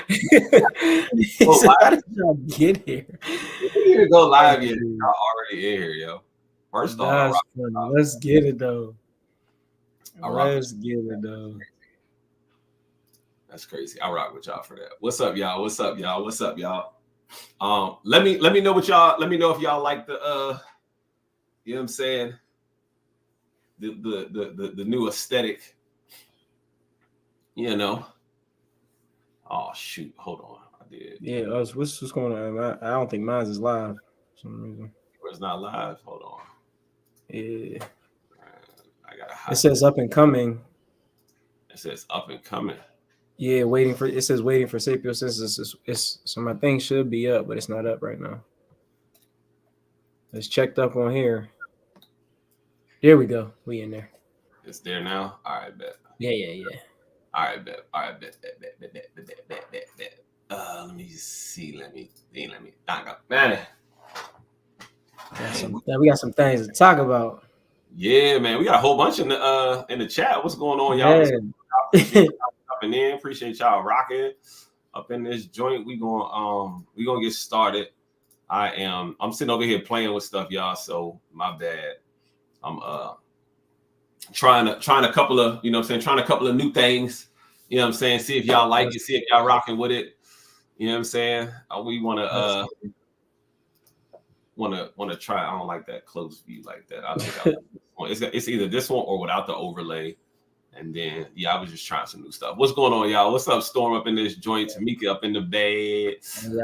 He Go said, "How live. did y'all get here?" We need to go live yet. Y'all already in here, yo. First off, That's funny. Let's get it though. I rock with Let's get it though. That's crazy. I rock with y'all for that. What's up, y'all? What's up, y'all? What's up, y'all? Let me know what y'all. Let me know if y'all like the you know what I'm saying, the new aesthetic. You know. Oh shoot! Hold on. I did. Yeah, what's going on? I don't think mine is live for some reason. It's not live. Hold on. Yeah, I got it says up and coming. It says up and coming. Yeah, it says waiting for Sapio Census. It's so my thing should be up, but it's not up right now. It's checked up on here. There we go. We in there. It's there now. All right, bet. Yeah. All right, bet. All right, bet. Let me see. Let me. Man. We got some things to talk about. Yeah, man. We got a whole bunch in the chat. What's going on, y'all? Yeah. Appreciate y'all coming in. Appreciate y'all rocking up in this joint. We gonna get started. I'm sitting over here playing with stuff, y'all. So my bad. I'm trying a couple of, you know what I'm saying, trying a couple of new things. You know what I'm saying? See if y'all like it, see if y'all rocking with it. You know what I'm saying? We wanna try. I don't like that close view like that. I think it's either this one or without the overlay. And then I was just trying some new stuff. What's going on, y'all? What's up, Storm up in this joint? Tamika up in the bed. We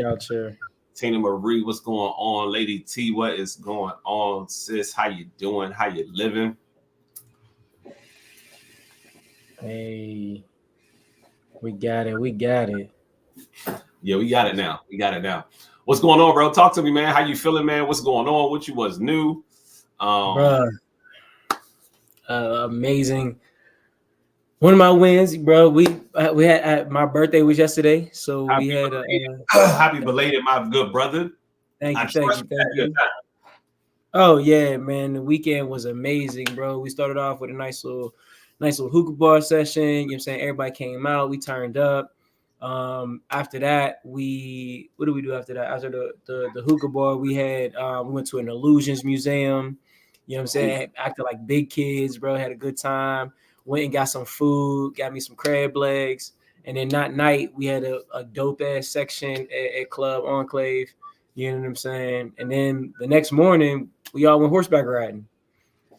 out here. Tina Marie, what's going on? Lady T, what is going on? Sis, how you doing? How you living? Hey, we got it. Yeah, we got it now. What's going on, bro? Talk to me, man. How you feeling, man? What's going on? What you was new? Bruh. Amazing. One of my wins, bro. We had my birthday was yesterday, so we had happy belated, my good brother. Thank you. Oh yeah, man. The weekend was amazing, bro. We started off with a nice little hookah bar session. You know what I'm saying? Everybody came out, we turned up. After that, what did we do after that? After the hookah bar, we went to an illusions museum. You know what I'm saying? Acted like big kids, bro. Had a good time. Went and got some food, got me some crab legs. And then that night we had a dope ass section at Club Enclave. You know what I'm saying? And then the next morning we all went horseback riding.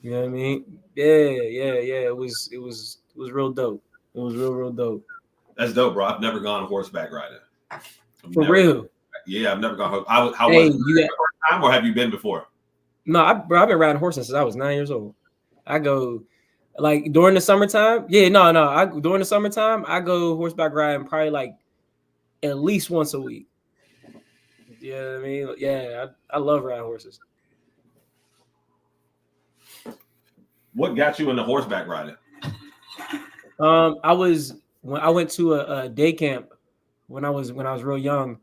You know what I mean? Yeah. It was real dope. It was real dope. That's dope, bro. I've never gone horseback riding. Real? Yeah, I've never gone. How was it? You first time, or have you been before? No, I've been riding horses since I was 9 years old. I go like during the summertime. Yeah, no. During the summertime, I go horseback riding probably like at least once a week. You know what I mean? Yeah, I love riding horses. What got you into horseback riding? I went to a day camp when I was real young,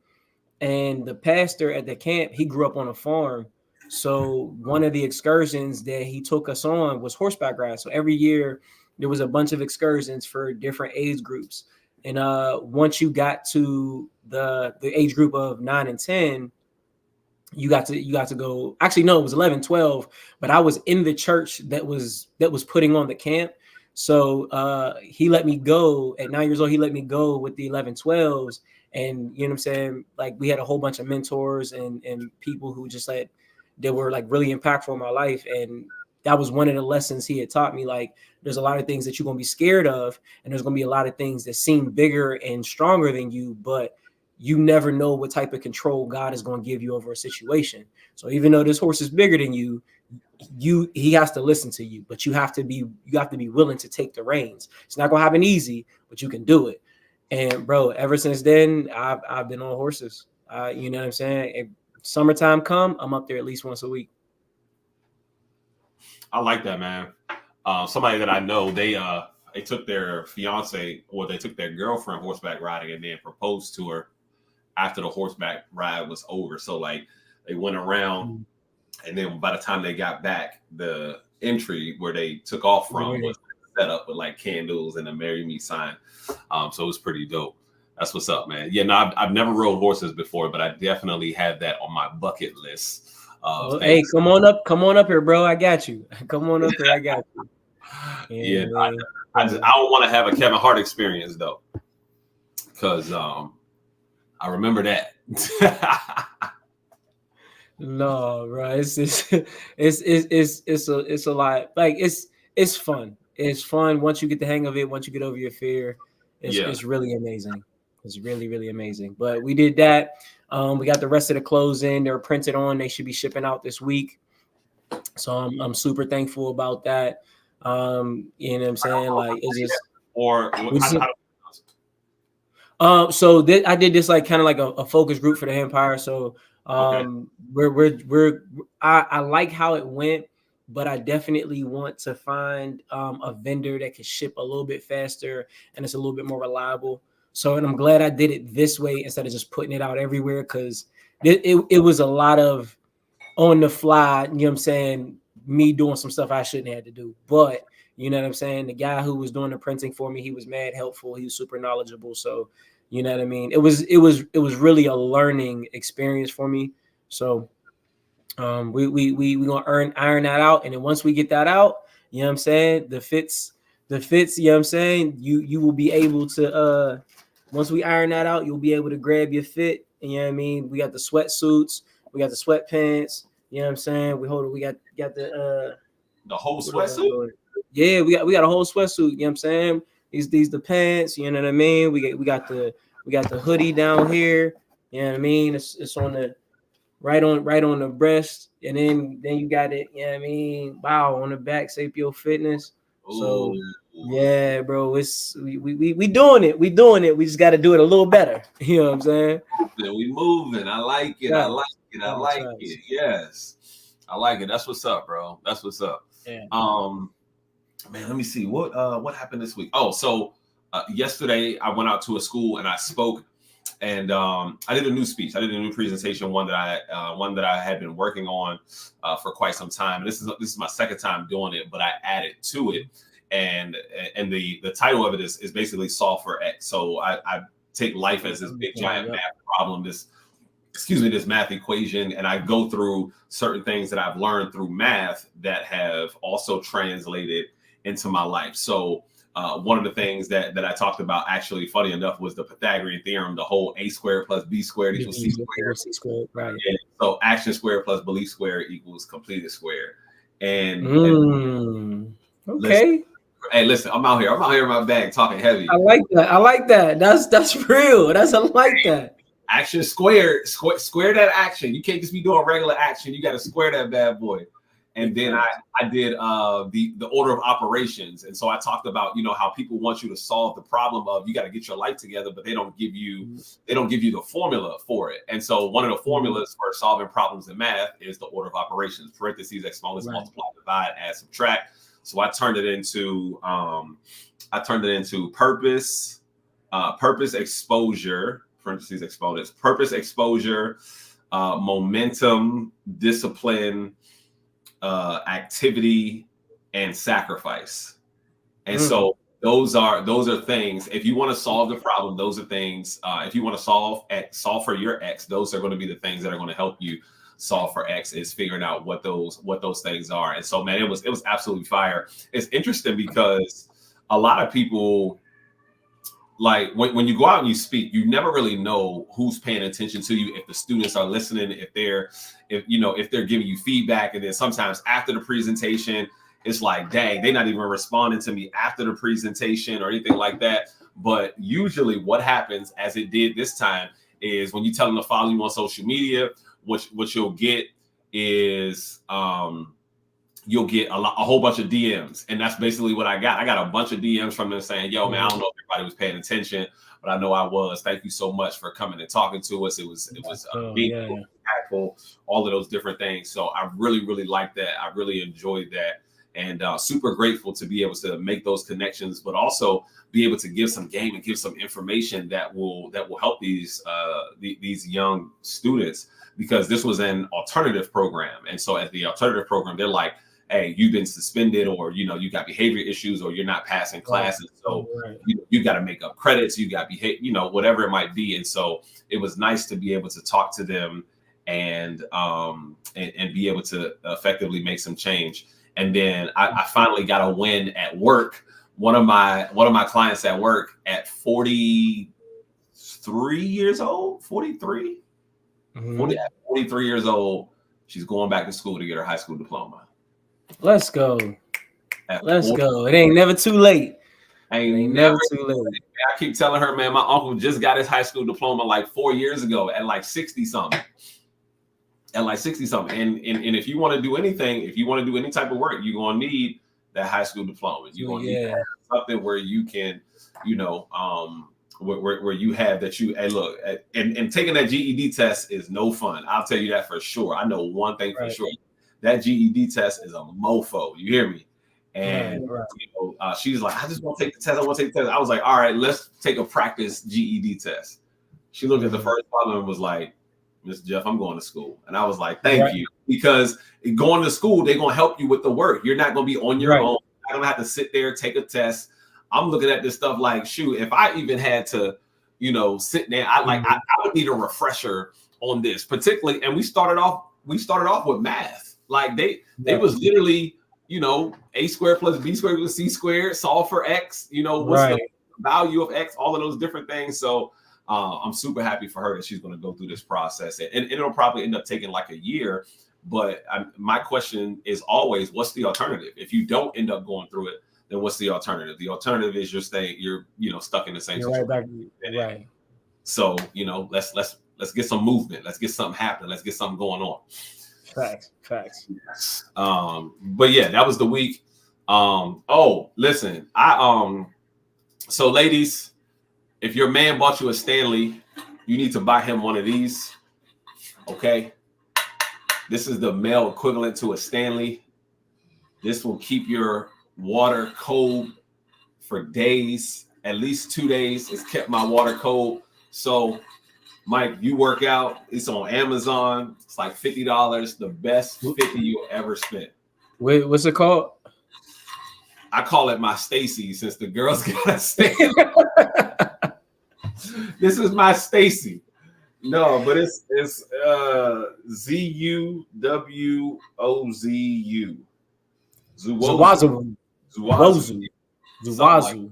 and the pastor at the camp, he grew up on a farm. So one of the excursions that he took us on was horseback ride. So every year there was a bunch of excursions for different age groups. And once you got to the age group of 9 and 10, you got to go. Actually, no, it was 11, 12. But I was in the church that was putting on the camp. So he let me go at 9 years old. He let me go with the 11, 12s. And you know what I'm saying? Like we had a whole bunch of mentors and people who just they were like really impactful in my life. And that was one of the lessons he had taught me. Like there's a lot of things that you're going to be scared of. And there's going to be a lot of things that seem bigger and stronger than you, but you never know what type of control God is going to give you over a situation. So even though this horse is bigger than you, he has to listen to you, but you have to be willing to take the reins. It's not going to happen easy, but you can do it. And bro, ever since then, I've been on horses. You know what I'm saying? If summertime come, I'm up there at least once a week. I like that, man. Somebody that I know, they took their fiance or they took their girlfriend horseback riding and then proposed to her after the horseback ride was over. So like they went around, and then by the time they got back, the entry where they took off from was setup with like candles and a "Marry Me" sign. So it was pretty dope. That's what's up, man. Yeah, no, I've never rode horses before, but I definitely have that on my bucket list of Well, hey, things. come on up here, bro. I got you. Come on up here. I got you. Yeah, Yeah, man. I don't want to have a Kevin Hart experience though, because I remember that. No, bro. It's a lot. Like it's fun. It's fun once you get the hang of it. Once you get over your fear, Yeah. it's really amazing. It's really really amazing. But we did that. We got the rest of the clothes in. They're printed on. They should be shipping out this week. So I'm super thankful about that. You know what I'm saying? Like it's just Or so I did this like kind of like a focus group for the Empire. So I like how it went, but I definitely want to find a vendor that can ship a little bit faster and it's a little bit more reliable. So and I'm glad I did it this way instead of just putting it out everywhere, because it was a lot of on the fly, you know what I'm saying, me doing some stuff I shouldn't have to do. But you know what I'm saying? The guy who was doing the printing for me, he was mad helpful. He was super knowledgeable. So, you know what I mean? It was really a learning experience for me. So we gonna iron that out. And then once we get that out, you know what I'm saying? The fits, you know what I'm saying? You will be able to once we iron that out, you'll be able to grab your fit. You know what I mean? We got the sweatsuits, we got the sweatpants, you know what I'm saying? We got the whole sweatsuit. Yeah, we got a whole sweatsuit, you know what I'm saying? These the pants, you know what I mean? We got the hoodie down here, you know what I mean? It's on the right on the breast, and then you got it, you know what I mean? Wow, on the back, Sapio Fitness. So yeah, bro, it's we doing it. We doing it. We just got to do it a little better. You know what I'm saying? We moving. I like it. Right. I like it. I like it. Yes, I like it. That's what's up, bro. That's what's up. Yeah. Man, let me see what happened this week. Oh, so yesterday I went out to a school and I spoke, and I did a new speech. I did a new presentation, one that I had been working on for quite some time. And this is my second time doing it, but I added to it, and the title of it is basically solve for X. So I take life as this big giant math problem, this math equation, and I go through certain things that I've learned through math that have also translated into my life. So one of the things that I talked about, actually, funny enough, was the Pythagorean theorem, the whole a squared plus b squared equals c squared. Right. And so action squared plus belief squared equals completed squared. And okay. Listen, I'm out here in my bag talking heavy. I like that. That's real. I like that. Action squared, square that action. You can't just be doing regular action. You got to square that bad boy. And then I did the order of operations. And so I talked about, how people want you to solve the problem of you got to get your life together, but they don't give you the formula for it. And so one of the formulas for solving problems in math is the order of operations: parentheses, exponents, multiply, divide, add, subtract. So I turned it into purpose, exposure, parentheses, exponents, purpose, exposure, momentum, discipline, activity, and sacrifice. And so those are things. If you want to solve the problem, those are things. If you want to solve for your X, those are going to be the things that are going to help you solve for X, is figuring out what those things are. And so, man, it was absolutely fire. It's interesting because a lot of people, like when you go out and you speak, you never really know who's paying attention to you, if the students are listening, if they're giving you feedback. And then sometimes after the presentation, it's like, dang, they're not even responding to me after the presentation or anything like that. But usually what happens, as it did this time, is when you tell them to follow you on social media, what you'll get is you'll get a whole bunch of DMs. And that's basically what I got. I got a bunch of DMs from them saying, yo, man, I don't know if everybody was paying attention, but I know I was. Thank you so much for coming and talking to us. It was meaningful, impactful, all of those different things. So I really, really liked that. I really enjoyed that. And super grateful to be able to make those connections, but also be able to give some game and give some information that will help these young students, because this was an alternative program. And so at the alternative program, they're like, hey, you've been suspended, or you got behavior issues, or you're not passing classes, so you got to make up credits, you got whatever it might be. And so it was nice to be able to talk to them and be able to effectively make some change. And then I finally got a win at work. One of my clients at work at 43 years old, 43, 43 years old, she's going back to school to get her high school diploma. Let's go. Let's go. It ain't never too late. Ain't never too late. I keep telling her, man, my uncle just got his high school diploma like 4 years ago at like 60 something. And if you want to do anything, if you want to do any type of work, you're gonna need that high school diploma. You're gonna need something where you can, where you have that hey, look, and taking that GED test is no fun. I'll tell you that for sure. I know one thing for sure. That GED test is a mofo. You hear me? And she's like, I just want to take the test. I want to take the test. I was like, all right, let's take a practice GED test. She looked at the first one and was like, Mr. Jeff, I'm going to school. And I was like, thank you. Because going to school, they're going to help you with the work. You're not going to be on your own. You're not going to have to sit there, take a test. I'm looking at this stuff like, shoot, if I even had to, sit there, I would need a refresher on this, particularly. And we started off with math. Like they was literally, a squared plus b squared equals c squared, solve for x, what's the value of x, all of those different things. So I'm super happy for her that she's going to go through this process, and it'll probably end up taking like a year. But my question is always, what's the alternative? If you don't end up going through it, then what's the alternative? The alternative is you're stuck in the same situation. Right. So let's get some movement. Let's get something happening. Let's get something going on. Facts. Yes. But yeah, that was the week. Listen, so ladies, if your man bought you a Stanley, you need to buy him one of these. Okay. This is the male equivalent to a Stanley. This will keep your water cold for days, at least 2 days. It's kept my water cold. So, Mike, you work out. It's on Amazon. It's like $50. The best 50 you'll ever spend. Wait, what's it called? I call it my Stacy, since the girls got a Stacy. This is my Stacy. No, but it's Zuwozu. Zuwozu.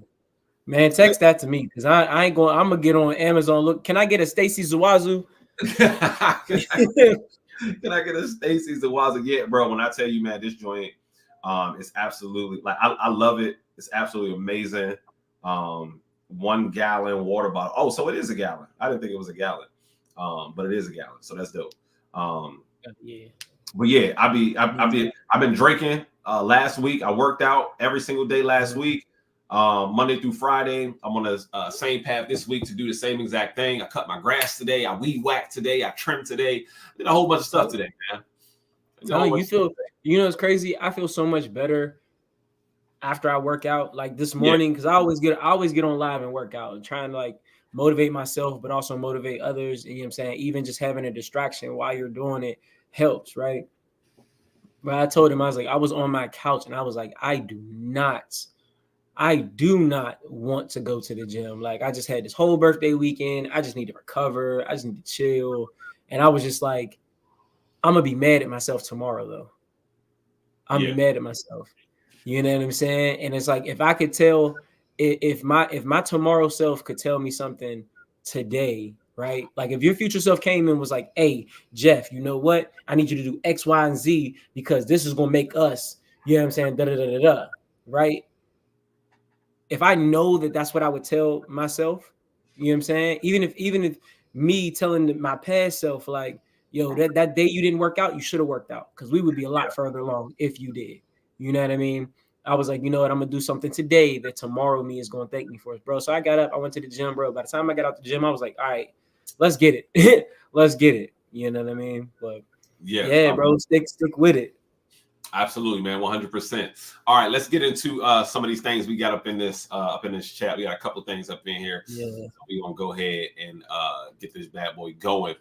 Man, text that to me, because I ain't going. I'm gonna get on Amazon. Look, can I get a Stacy Zuwozu? Can I get a Stacy Zuwozu? Yeah, bro. When I tell you, man, this joint, it's absolutely I love it. It's absolutely amazing. 1 gallon water bottle. Oh, so it is a gallon. I didn't think it was a gallon, but it is a gallon. So that's dope. Yeah. But yeah, I've been drinking. Last week I worked out every single day last week. Monday through Friday, I'm on the same path this week to do the same exact thing. I cut my grass today. I weed whacked today. I trimmed today. I did a whole bunch of stuff today, man. It's crazy. I feel so much better after I work out. Like this morning, because I always get on live and work out and trying to like motivate myself, but also motivate others. And, you know what I'm saying? Even just having a distraction while you're doing it helps, right? But I told him, I was like, I was on my couch and I was like, I do not want to go to the gym. Like I just had this whole birthday weekend. I just need to recover. I just need to chill. And I was just like, I'm gonna be mad at myself tomorrow though. I'm gonna be mad at myself. You know what I'm saying? And it's like, if I could tell, if my tomorrow self could tell me something today, right? Like if your future self came and was like, hey, Jeff, you know what? I need you to do X, Y, and Z because this is going to make us, you know what I'm saying? Da, da, da, da, da, right? If I know that that's what I would tell myself, you know what I'm saying? Even if me telling my past self, like, yo, that day you didn't work out, you should have worked out, because we would be a lot further along if you did. You know what I mean? I was like, you know what? I'm going to do something today that tomorrow me is going to thank me for it, bro. So I got up. I went to the gym, bro. By the time I got out the gym, I was like, all right, let's get it. Let's get it. You know what I mean? But yeah, bro, stick with it. Absolutely, man. 100%. All right, let's get into some of these things we got up in this chat. We got a couple things up in here. Yeah. So we're gonna go ahead and get this bad boy going.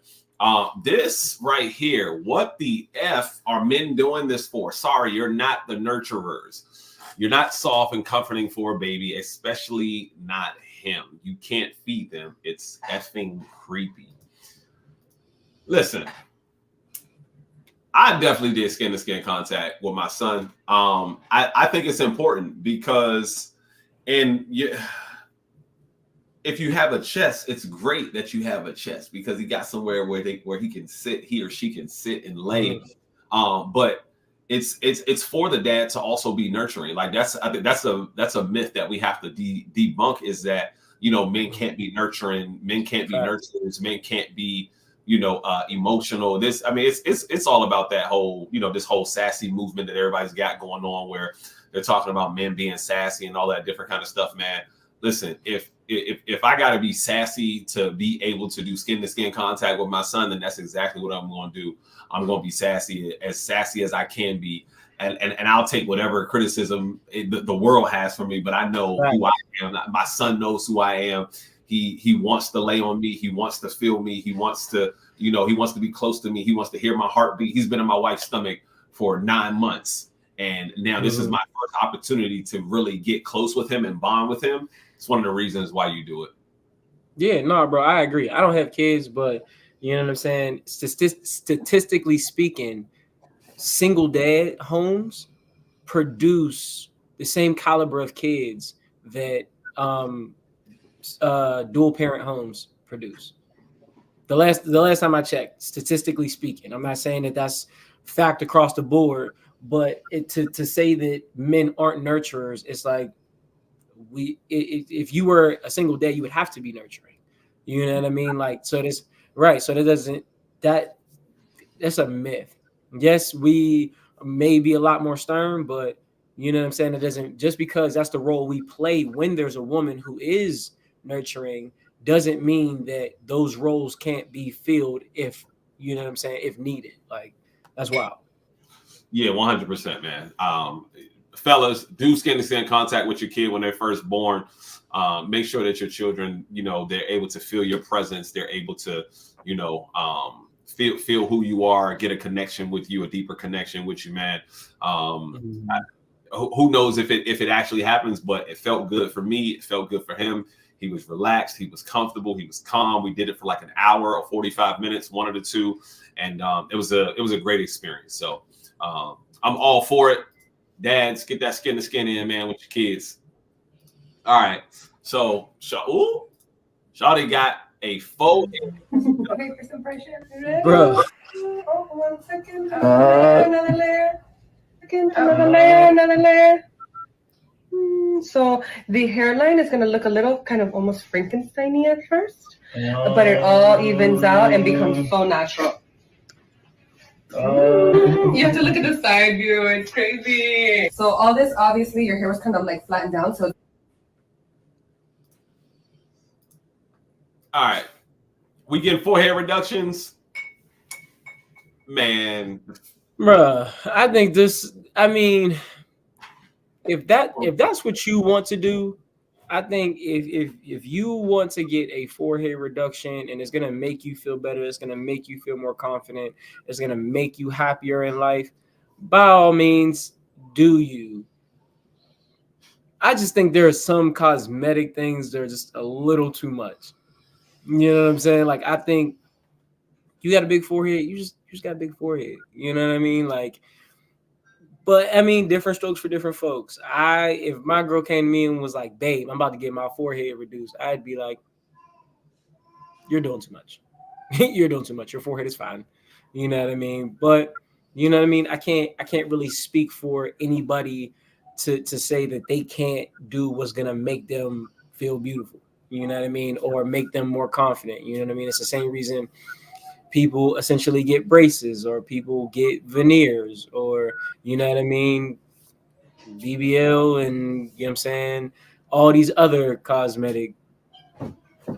This right here, what the F are men doing this for? Sorry, you're not the nurturers. You're not soft and comforting for a baby, especially not him. You can't feed them. It's effing creepy. Listen, I definitely did skin to skin contact with my son. I think it's important because, if you have a chest, it's great that you have a chest because he got somewhere where he can sit, he or she can sit and lay. But it's for the dad to also be nurturing. Like I think that's a myth that we have to debunk, is that men can't be nurturing, men can't be nurturers, men can't be emotional. It's all about that whole, this whole sassy movement that everybody's got going on, where they're talking about men being sassy and all that different kind of stuff, man. Listen, if I got to be sassy to be able to do skin to skin contact with my son, then that's exactly what I'm going to do. I'm going to be sassy as I can be. And I'll take whatever criticism the world has for me, but I know who I am. My son knows who I am. He wants to lay on me. He wants to feel me. He wants to, he wants to be close to me. He wants to hear my heartbeat. He's been in my wife's stomach for 9 months. And now this is my first opportunity to really get close with him and bond with him. It's one of the reasons why you do it. Yeah, no, bro, I agree. I don't have kids, but you know what I'm saying? Statistically speaking, single dad homes produce the same caliber of kids that dual parent homes produce. The last time I checked, statistically speaking, I'm not saying that that's fact across the board, but to say that men aren't nurturers, it's like if you were a single dad, you would have to be nurturing. You know what I mean? Like, so this right. So that's a myth. Yes, we may be a lot more stern, but you know what I'm saying? It doesn't, just because that's the role we play when there's a woman who is nurturing, doesn't mean that those roles can't be filled if, you know what I'm saying, if needed. Like, that's wild. Yeah, 100%, man. Fellas, do skin to skin contact with your kid when they're first born. Make sure that your children, they're able to feel your presence. They're able to, feel who you are, get a connection with you, a deeper connection with you, man. Who knows if it actually happens, but it felt good for me. It felt good for him. He was relaxed. He was comfortable. He was calm. We did it for like an hour or 45 minutes, one of the two. And it was a great experience. So I'm all for it. Dads, get that skin to skin in, man, with your kids. All right. So, Shawty got a full. Okay, for some pressure. Bro. Oh, 1 second. Another layer. Another layer. So the hairline is going to look a little kind of almost Frankenstein-y at first, but it all evens out and becomes so natural. You have to look at the side view. It's crazy. So all this, obviously, your hair was kind of like flattened down. So. All right. We get forehead reductions. Man. Bruh, I think if that's what you want to do, I think if you want to get a forehead reduction and it's gonna make you feel better, it's gonna make you feel more confident, it's gonna make you happier in life, by all means, do you. I just think there are some cosmetic things that are just a little too much. You know what I'm saying? Like, I think you got a big forehead, you just got a big forehead. You know what I mean? Like, but I mean, different strokes for different folks. If my girl came to me and was like, "Babe, I'm about to get my forehead reduced," I'd be like, "You're doing too much. You're doing too much. Your forehead is fine." You know what I mean? But you know what I mean? I can't really speak for anybody to say that they can't do what's gonna make them feel beautiful. You know what I mean? Or make them more confident. You know what I mean? It's the same reason people essentially get braces, or people get veneers, or you know what I mean, BBL, and you know what I'm saying, all these other cosmetic,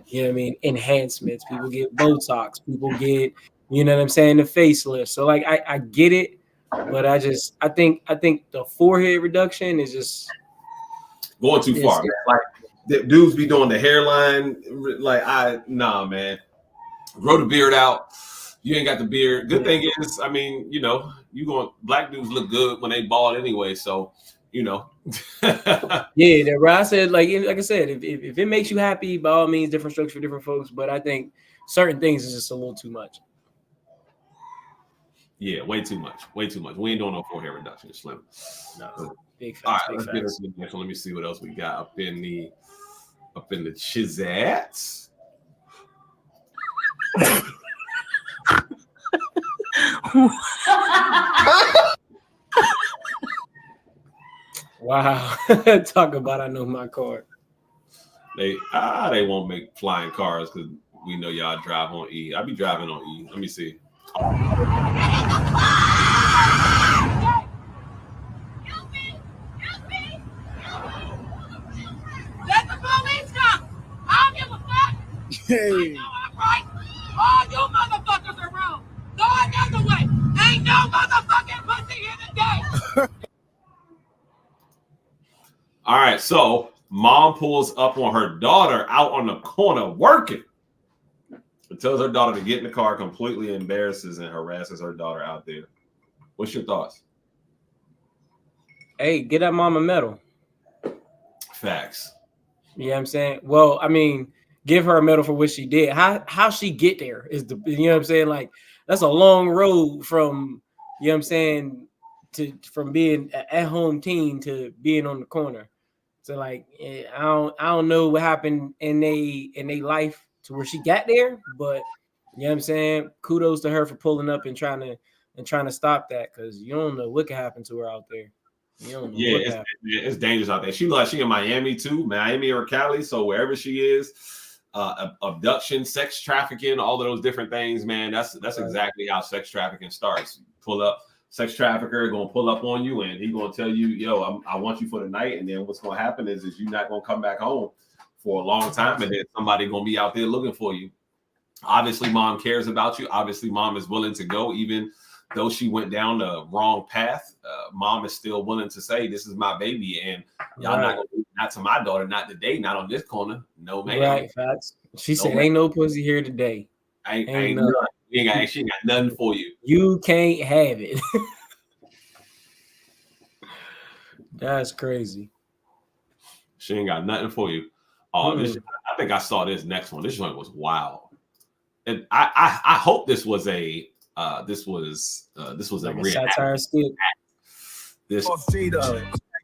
you know what I mean, enhancements. People get Botox, people get, you know what I'm saying, the facelift. So like I get it, But I think the forehead reduction is just going too far, man. Like the dudes be doing the hairline, like nah, man. Grow the beard out. You ain't got the beard. Good thing is, I mean, you know, black dudes look good when they bald anyway. So, you know. Yeah, that right. I said, like I said, if it makes you happy, by all means, different strokes for different folks. But I think certain things is just a little too much. Yeah, way too much. Way too much. We ain't doing no forehead reduction, Slim. No, big facts. All right, big let's facts. get into the next one. Let me see what else we got up in the chizats. Wow. Talk about I know my card. They won't make flying cars because we know y'all drive on E. I be driving on E. Let me see. Let the police come. I don't give a fuck. Hey. Right? All you motherfuckers are wrong. Go another way. Ain't no motherfucking pussy here today. All right, so mom pulls up on her daughter out on the corner working. It tells her daughter to get in the car, completely embarrasses and harasses her daughter out there. What's your thoughts? Hey, get that mama medal. Facts. You know what I'm saying? Well, I mean, give her a medal for what she did. How she get there is the, you know what I'm saying? Like, that's a long road from, you know what I'm saying, from being an at-home teen to being on the corner. So like, I don't know what happened in they life to where she got there, but you know what I'm saying? Kudos to her for pulling up and trying to stop that, because you don't know what could happen to her out there. You don't know what happened. It's dangerous out there. She like she in Miami too, Miami or Cali. So wherever she is, abduction, sex trafficking, all of those different things, man. That's exactly how sex trafficking starts. Pull up, sex trafficker gonna pull up on you, and he gonna tell you, "Yo, I want you for the night." And then what's gonna happen is you're not gonna come back home for a long time, and then somebody gonna be out there looking for you. Obviously, mom cares about you. Obviously, mom is willing to go, even though she went down the wrong path. Mom is still willing to say, "This is my baby, and y'all not gonna, not to my daughter, not today, not on this corner, no man." Right, facts. She said, "Ain't no pussy here today. Ain't none. She ain't got nothing for you. You can't have it." That's crazy. She ain't got nothing for you. Oh, I think I saw this next one. This joint was wild, and I hope this was a like a satire skit. This.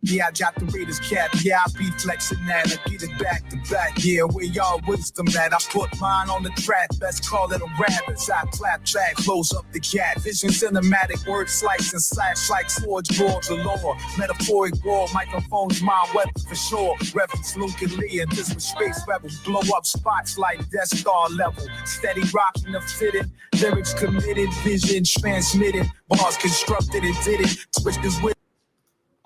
Yeah, I got the Raiders cap. Yeah, I be flexing that. I get it back to back. Yeah, where y'all wisdom at? I put mine on the track. Best call it a rabbit. I clap track, close up the cat. Vision cinematic, word slice and slash like swords, broad galore. Metaphoric war, microphones, my weapon for sure. Reference Luke and Lee and this was space rebels. Blow up spots like Death Star level. Steady rocking the fitting. Lyrics committed, vision transmitted. Bars constructed and did it. Twist this with.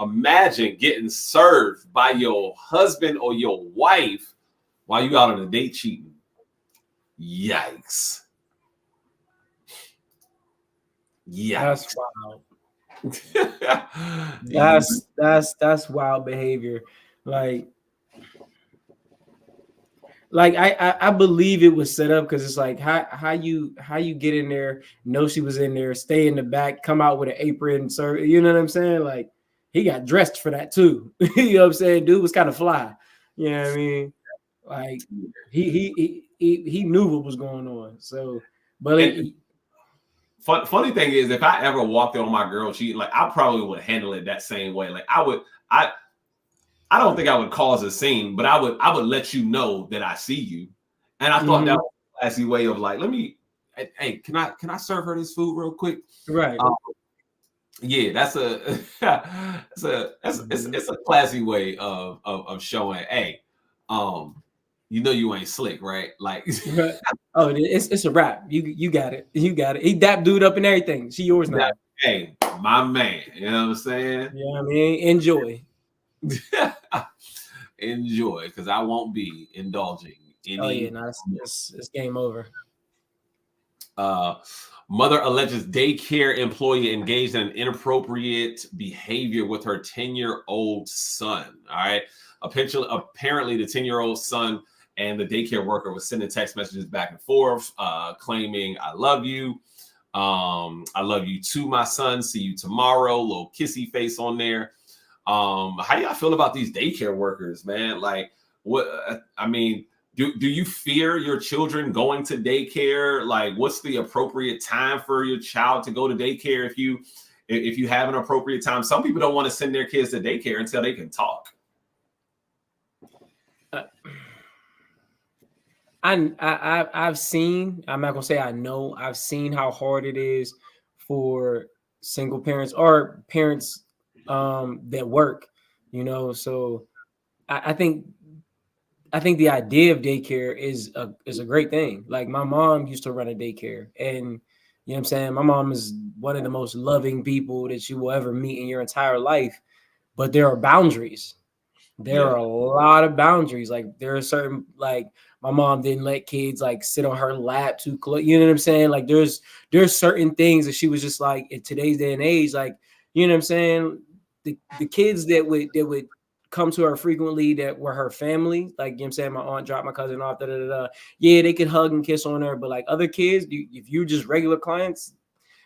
Imagine getting served by your husband or your wife while you out on a date cheating. Yikes. That's wild. That's wild behavior. Like I believe it was set up, because it's like how you get in there, know she was in there, stay in the back, come out with an apron, serve. You know what I'm saying? Like, he got dressed for that too. You know what I'm saying? Dude was kind of fly. You know what I mean? Like he knew what was going on. So, but funny thing is, if I ever walked in on my girl cheating, like, I probably would handle it that same way. Like, I don't think I would cause a scene, but I would let you know that I see you. And I thought that was a classy way of like, hey, can I serve her this food real quick? Right. Yeah, that's it's a classy way of showing, hey, you know you ain't slick, right? Like, oh, it's a wrap. You got it. You got it. He dapped dude up and everything. She yours now. Hey, my man. You know what I'm saying? Yeah, I mean, enjoy. Enjoy, because I won't be indulging any. Oh yeah, no, it's game over. Mother alleges daycare employee engaged in inappropriate behavior with her 10-year-old son. All right. Apparently, the 10-year-old son and the daycare worker was sending text messages back and forth, claiming, I love you. I love you too, my son. See you tomorrow. Little kissy face on there. How y'all feel about these daycare workers, man? Like, what? I mean, do you fear your children going to daycare? Like, what's the appropriate time for your child to go to daycare? If you have an appropriate time, some people don't want to send their kids to daycare until they can talk. I've seen, I'm not gonna say I know, I've seen how hard it is for single parents or parents that work, you know. So I think the idea of daycare is a great thing. Like my mom used to run a daycare, and you know what I'm saying, my mom is one of the most loving people that you will ever meet in your entire life. But there are boundaries. There are a lot of boundaries. Like there are certain, like my mom didn't let kids like sit on her lap too close. You know what I'm saying? Like there's certain things that she was just like, in today's day and age, like, you know what I'm saying? The kids that would come to her frequently that were her family, like, you know what I'm saying, my aunt dropped my cousin off, yeah, they could hug and kiss on her. But like other kids, if you're just regular clients,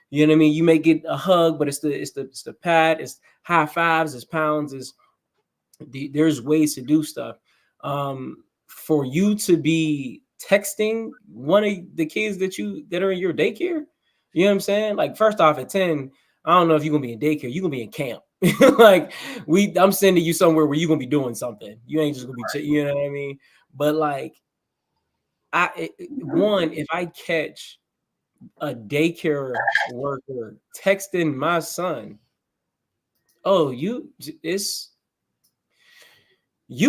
you know what I mean, you may get a hug, but it's the pat, it's high fives, it's pounds, there's ways to do stuff. For you to be texting one of the kids that are in your daycare, you know what I'm saying? Like, first off, at 10, I don't know if you're gonna be in daycare, you're gonna be in camp. Like I'm sending you somewhere where you're gonna be doing something. You ain't just gonna be, you know what I mean? But like, if I catch a daycare worker texting my son, oh, you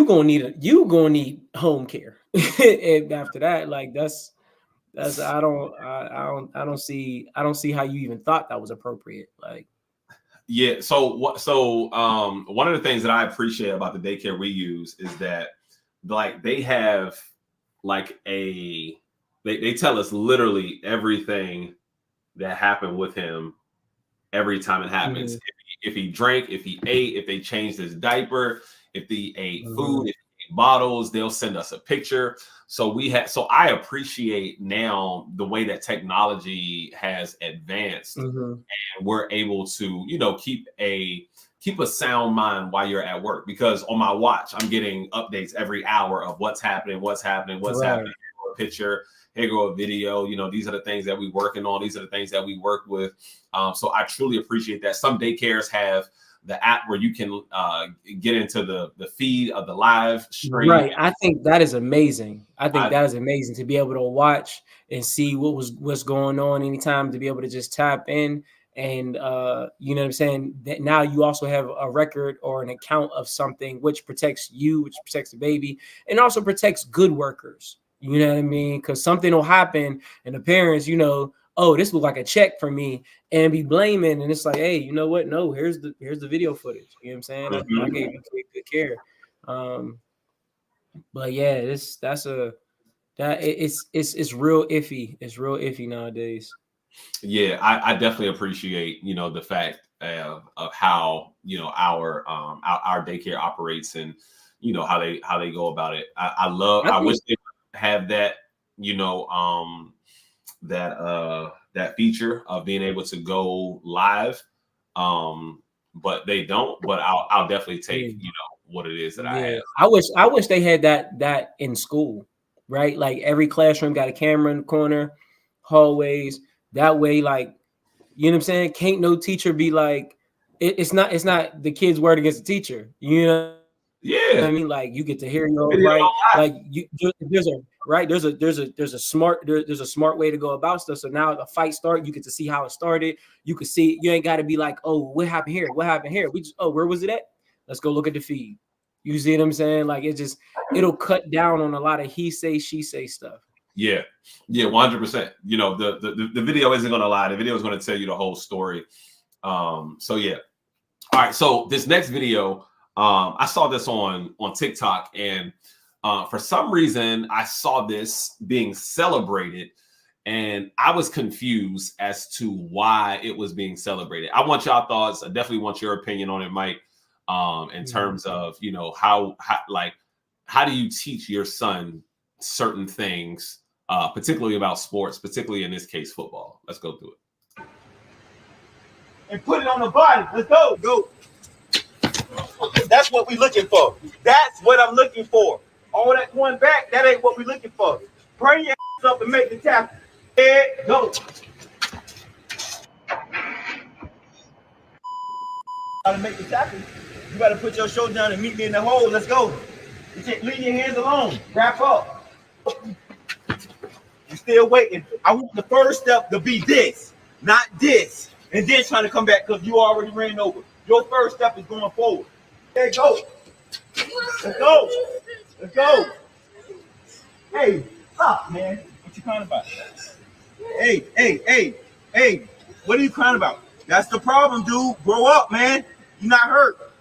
gonna need home care. And after that, like that's I don't see how you even thought that was appropriate. Like, yeah. So one of the things that I appreciate about the daycare we use is that like they have like they tell us literally everything that happened with him every time it happens. If he drank, if he ate, if they changed his diaper, if he ate food, if he ate bottles, they'll send us a picture. So I appreciate now the way that technology has advanced, and we're able to, you know, keep a sound mind while you're at work, because on my watch, I'm getting updates every hour of what's happening, happening. A picture, here go a video. You know, these are the things that we're working on. These are the things that we work with. So I truly appreciate that. Some daycares have the app where you can get into the feed of the live stream. Right. I think that is amazing. That is amazing to be able to watch and see what's going on anytime, to be able to just tap in. And you know what I'm saying, that now you also have a record or an account of something, which protects you, which protects the baby, and also protects good workers. You know what I mean? Because something will happen and the parents, you know, oh, this looks like a check for me, and be blaming. And it's like, hey, you know what? No, here's the video footage. You know what I'm saying? I gave you good care. But yeah, it's real iffy. It's real iffy nowadays. Yeah, I definitely appreciate, you know, the fact of how, you know, our daycare operates, and you know how they go about it. I wish they have that, you know, that feature of being able to go live, but they don't. But I'll definitely take, you know, what it is that I have. I wish they had that in school, right? Like every classroom got a camera in the corner, hallways. That way, like, you know what I'm saying? Can't no teacher be like, it's not the kid's word against the teacher. You know what I mean? Like, you get to hear your right. Like there's a smart way to go about stuff. So now the fight started, you get to see how it started. You can see, you ain't got to be like, oh, what happened here? What happened here? We just, oh, where was it at? Let's go look at the feed. You see what I'm saying? Like, it'll cut down on a lot of he say, she say stuff. Yeah, 100%. You know, the video isn't going to lie. The video is going to tell you the whole story. So yeah. All right. So this next video, I saw this on TikTok, and for some reason I saw this being celebrated And I was confused as to why it was being celebrated. I want y'all thoughts. I definitely want your opinion on it, Mike. In terms of, you know, how do you teach your son certain things, particularly about sports, particularly in this case, football? Let's go through it. And put it on the body. Let's go. Go. That's what we're looking for. That's what I'm looking for. All that going back, that ain't what we're looking for. Bring your ass up and make the tackle. Head, go. To make the tackle, you got to put your shoulder down and meet me in the hole. Let's go. You can't leave your hands alone. Wrap up. You're still waiting. I want the first step to be this, not this, and then trying to come back because you already ran over. Your first step is going forward. There you go. Let's go. Let's go. Hey, stop, man. What you crying about? Hey. What are you crying about? That's the problem, dude. Grow up, man. You're not hurt.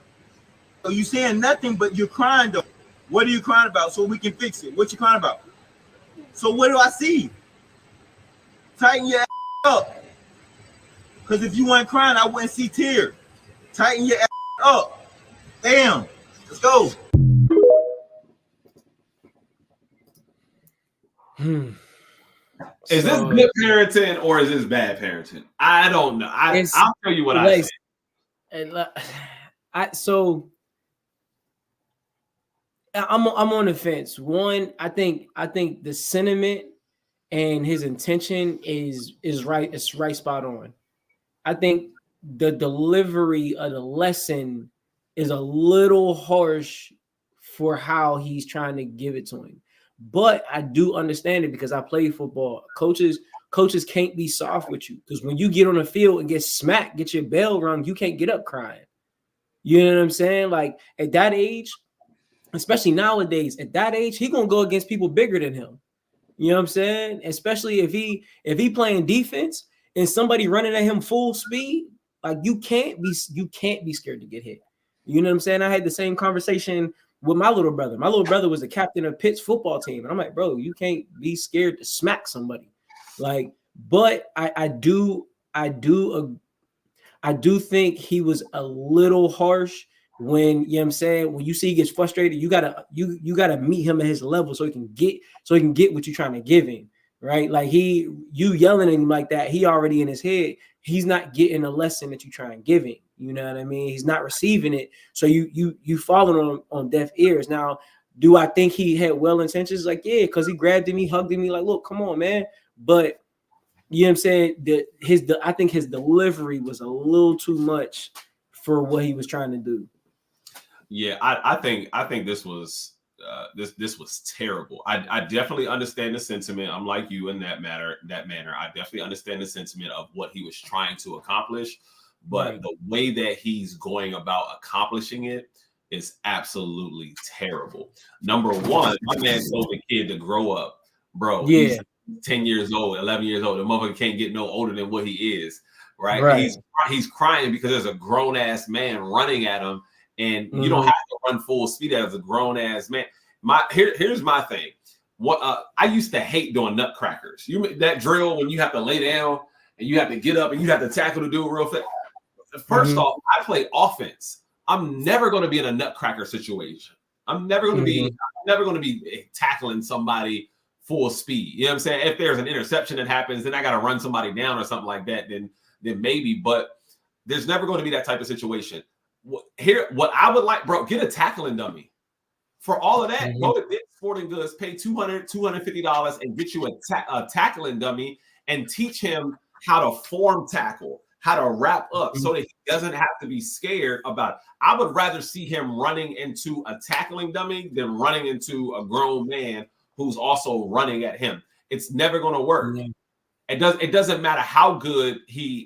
So you saying nothing, but you're crying, though. What are you crying about so we can fix it? What you crying about? So what do I see? Tighten your ass up. Because if you weren't crying, I wouldn't see tears. Tighten your ass up. Damn. Let's go. Is this good parenting or is this bad parenting? I don't know. I'll tell you what I say. I'm on the fence. One, I think the sentiment and his intention is right. It's right spot on. I think the delivery of the lesson is a little harsh for how he's trying to give it to him. But I do understand it because I played football. Coaches can't be soft with you because when you get on the field and get smacked, get your bell rung, you can't get up crying. You know what I'm saying? Like at that age, especially nowadays, at that age, he gonna go against people bigger than him. You know what I'm saying? Especially if he playing defense and somebody running at him full speed, like you can't be scared to get hit. You know what I'm saying? I had the same conversation with my little brother. My little brother was the captain of Pitt's football team. And I'm like, bro, you can't be scared to smack somebody. Like, but I do think he was a little harsh when, you know what I'm saying, when you see he gets frustrated, you gotta meet him at his level so he can get what you're trying to give him. Right. Like you yelling at him like that, he already in his head, he's not getting a lesson that you try and give him. You know what I mean? He's not receiving it. So you falling on deaf ears. Now, do I think he had well intentions? Like, yeah, because he grabbed him, he hugged him, like, look, come on, man. But you know what I'm saying? I think his delivery was a little too much for what he was trying to do. Yeah, I think this was this was terrible. I definitely understand the sentiment. I'm like you in that manner. I definitely understand the sentiment of what he was trying to accomplish, but the way that he's going about accomplishing it is absolutely terrible. Number one, my man told the kid to grow up, bro. Yeah. He's 10 years old, 11 years old. The motherfucker can't get no older than what he is, right? He's crying because there's a grown ass man running at him. And you don't have to run full speed as a grown ass man. Here's my thing. What I used to hate doing nutcrackers. That drill when you have to lay down and you have to get up and you have to tackle the dude real fast. First off, I play offense. I'm never going to be in a nutcracker situation. I'm never going to be tackling somebody full speed. You know what I'm saying? If there's an interception that happens, then I got to run somebody down or something like that. Then maybe. But there's never going to be that type of situation. What I would like, bro, get a tackling dummy. For all of that, go to Dick's Sporting Goods, pay $250 and get you a tackling dummy and teach him how to form tackle, how to wrap up so that he doesn't have to be scared about it. I would rather see him running into a tackling dummy than running into a grown man who's also running at him. It's never going to work. It doesn't matter how good he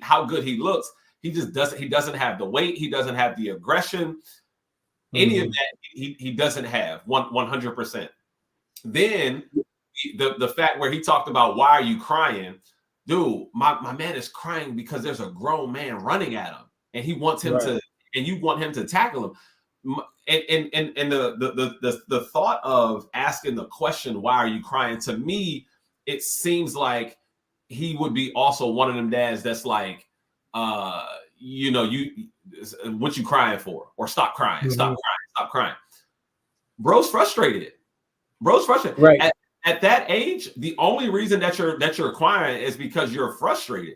looks. He just doesn't. He doesn't have the weight. He doesn't have the aggression. Any of that he doesn't have 100%. Then the fact where he talked about why are you crying, dude? My man is crying because there's a grown man running at him, and he wants him to, and you want him to tackle him. And the thought of asking the question why are you crying, to me it seems like he would be also one of them dads that's like, you know, what you crying for? Or stop crying, Mm-hmm. stop crying, stop crying. Bro's frustrated. Right. At that age, the only reason that you're crying is because you're frustrated.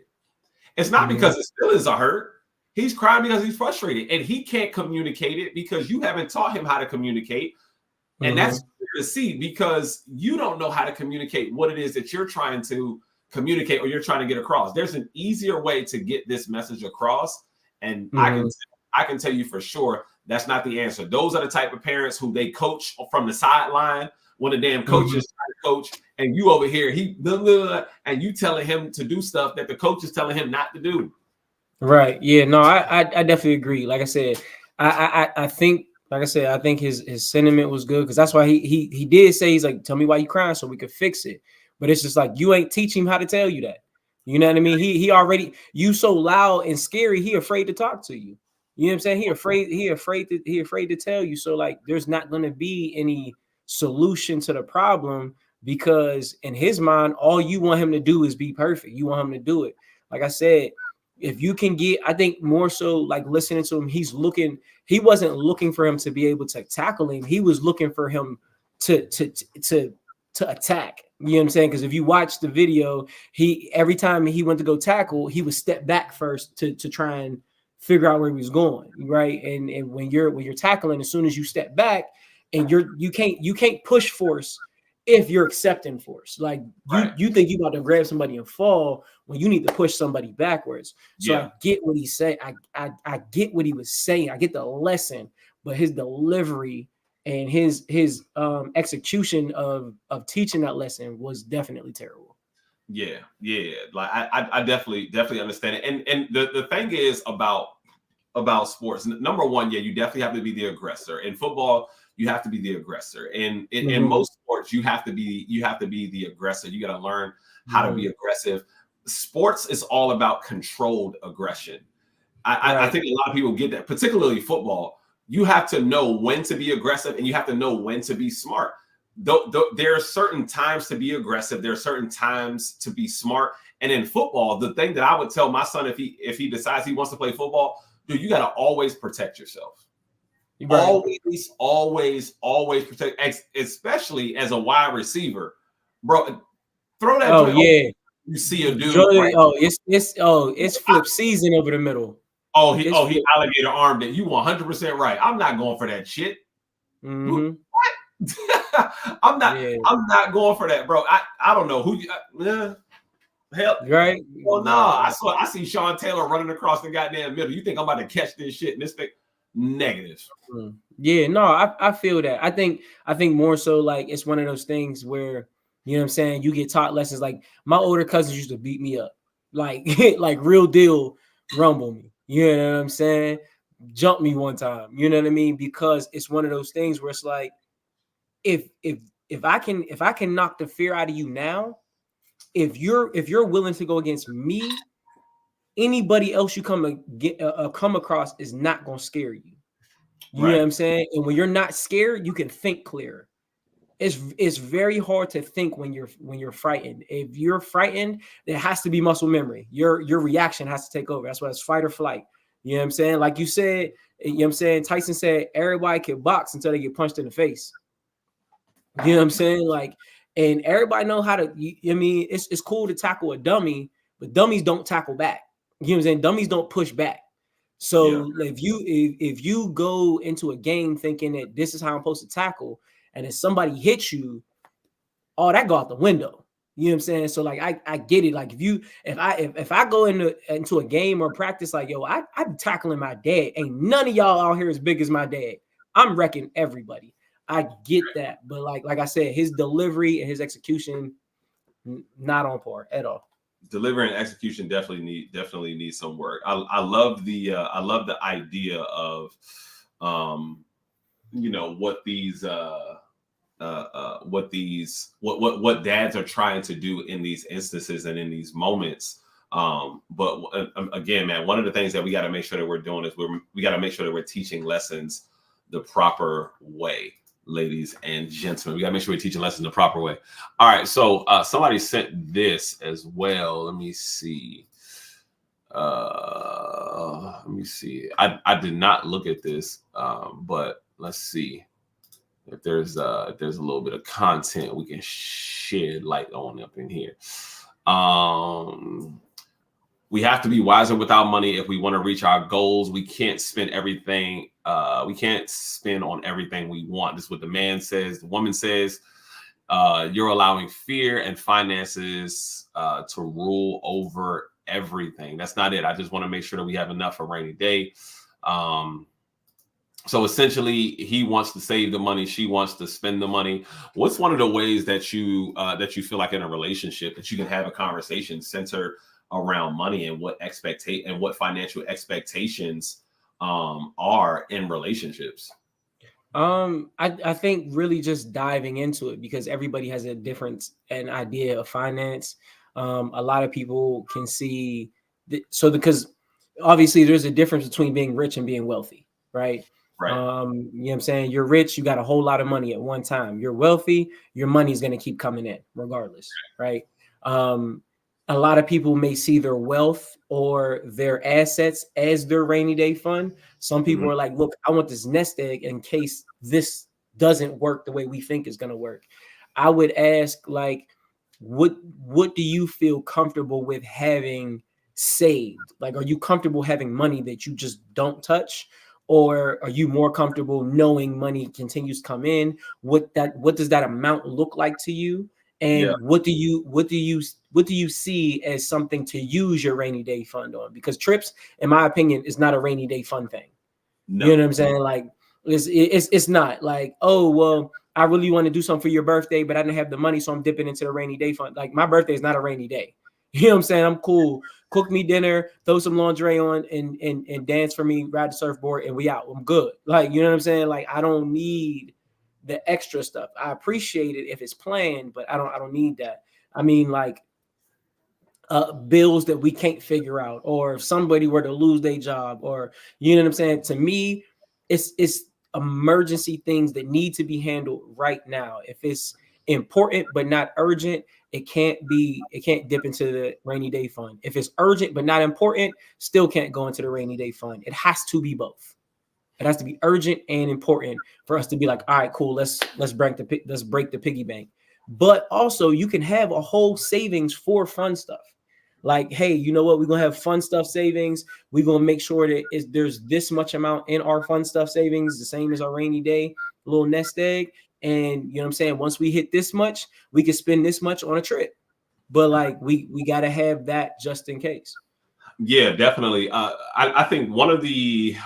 It's not because his feelings are hurt. He's crying because he's frustrated, and he can't communicate it because you haven't taught him how to communicate. And that's clear to see because you don't know how to communicate what it is that you're trying to communicate or you're trying to get across. There's an easier way to get this message across, and I can tell you for sure that's not the answer. Those are the type of parents who they coach from the sideline when the damn coach is trying to coach, and you over here and you telling him to do stuff that the coach is telling him not to do. Right. Yeah. No, I definitely agree. Like I said, I think, like I said, I think his sentiment was good because that's why he did say, he's like, tell me why you crying so we could fix it. But it's just like, you ain't teach him how to tell you that. You know what I mean? He already, you so loud and scary, he afraid to talk to you. You know what I'm saying? He afraid to tell you. So like, there's not going to be any solution to the problem because in his mind, all you want him to do is be perfect. You want him to do it. Like I said, if you can get, I think more so like listening to him, he wasn't looking for him to be able to tackle him. He was looking for him to attack. You know what I'm saying? Because if you watch the video, every time he went to go tackle, he would step back first to try and figure out where he was going. Right. And when you're tackling, as soon as you step back and you can't push force if you're accepting force. Like you think you about to grab somebody and fall when you need to push somebody backwards. So I get what he's saying. I get what he was saying. I get the lesson, but his delivery and his execution of teaching that lesson was definitely terrible. Yeah. Like I definitely understand it. And the thing is about sports. Number one, you definitely have to be the aggressor. In football, you have to be the aggressor. And in most sports, you have to be the aggressor. You got to learn how to be aggressive. Sports is all about controlled aggression. I think a lot of people get that, particularly football. You have to know when to be aggressive and you have to know when to be smart. There are certain times to be aggressive. There are certain times to be smart. And in football, the thing that I would tell my son if he decides he wants to play football, dude, you got to always protect yourself. Right. Always protect, especially as a wide receiver, bro. Throw that. Oh yeah, you see a dude. It's flip season over the middle. He alligator armed it. You 100% right. I'm not going for that shit. What? I'm not going for that, bro. I don't know who you. Hell, right? Well, nah. I see Sean Taylor running across the goddamn middle. You think I'm about to catch this shit? And this thing. Negative. Yeah, no, I feel that. I think more so like it's one of those things where, you know what I'm saying, you get taught lessons. Like my older cousins used to beat me up, like like real deal rumble me. You know what I'm saying? Jump me one time. You know what I mean? Because it's one of those things where it's like, if I can knock the fear out of you now, if you're willing to go against me, anybody else you come across is not going to scare you. You know what I'm saying? And when you're not scared, you can think clear. It's very hard to think when you're frightened. If you're frightened, there has to be muscle memory. Your reaction has to take over. That's why it's fight or flight. You know what I'm saying? Like you said, you know what I'm saying? Tyson said everybody can box until they get punched in the face. You know what I'm saying? Like, and everybody know how to, I mean, it's cool to tackle a dummy, but dummies don't tackle back. You know what I'm saying? Dummies don't push back. So if you go into a game thinking that this is how I'm supposed to tackle, and if somebody hits you, all that go out the window. You know what I'm saying? So like I get it. Like if I go into a game or practice, like I'm tackling my dad. Ain't none of y'all out here as big as my dad. I'm wrecking everybody. I get that, but like I said, his delivery and his execution not on par at all. Delivery and execution definitely need some work. I love the idea of what dads are trying to do in these instances and in these moments. But again, man, one of the things that we got to make sure that we're doing is we got to make sure that we're teaching lessons the proper way. ladies and gentlemen. We gotta make sure we're teaching lessons the proper way. All right, so somebody sent this as well. Let me see. Let me see. I did not look at this, but let's see if there's a little bit of content we can shed light on up in here. We have to be wiser with our money if we want to reach our goals. We can't spend everything. We can't spend on everything we want. This is what the man says. The woman says, you're allowing fear and finances to rule over everything. That's not it. I just want to make sure that we have enough for a rainy day. So essentially, he wants to save the money. She wants to spend the money. What's one of the ways that you feel like in a relationship that you can have a conversation centered around money and what financial expectations are in relationships? I think really just diving into it, because everybody has a different idea of finance. A lot of people can see because obviously there's a difference between being rich and being wealthy, right? Right. You know what I'm saying? You're rich, you got a whole lot of money at one time. You're wealthy, your money is going to keep coming in regardless, right? A lot of people may see their wealth or their assets as their rainy day fund. Some people are like, look, I want this nest egg in case this doesn't work the way we think it's going to work. I would ask, like, what do you feel comfortable with having saved? Like, are you comfortable having money that you just don't touch? Or are you more comfortable knowing money continues to come in? What does that amount look like to you? And what do you see as something to use your rainy day fund on? Because trips, in my opinion, is not a rainy day fund thing. No. You know what I'm saying? Like it's not like, oh, well, I really want to do something for your birthday, but I didn't have the money, so I'm dipping into the rainy day fund. Like, my birthday is not a rainy day. You know what I'm saying? I'm cool. Cook me dinner, throw some lingerie on, and dance for me, ride the surfboard, and we out. I'm good. Like, you know what I'm saying? Like, I don't need the extra stuff. I appreciate it if it's planned, but I don't need that. I mean, like, bills that we can't figure out, or if somebody were to lose their job, or, you know what I'm saying? To me, it's emergency things that need to be handled right now. If it's important but not urgent, it can't dip into the rainy day fund. If it's urgent but not important, still can't go into the rainy day fund. It has to be both. It has to be urgent and important for us to be like, all right, cool, let's break the piggy bank. But also, you can have a whole savings for fun stuff. Like, hey, you know what? We're gonna have fun stuff savings. We're gonna make sure that there's this much amount in our fun stuff savings, the same as our rainy day little nest egg. And you know what I'm saying? Once we hit this much, we can spend this much on a trip. But like, we gotta have that just in case. Yeah, definitely. I think one of the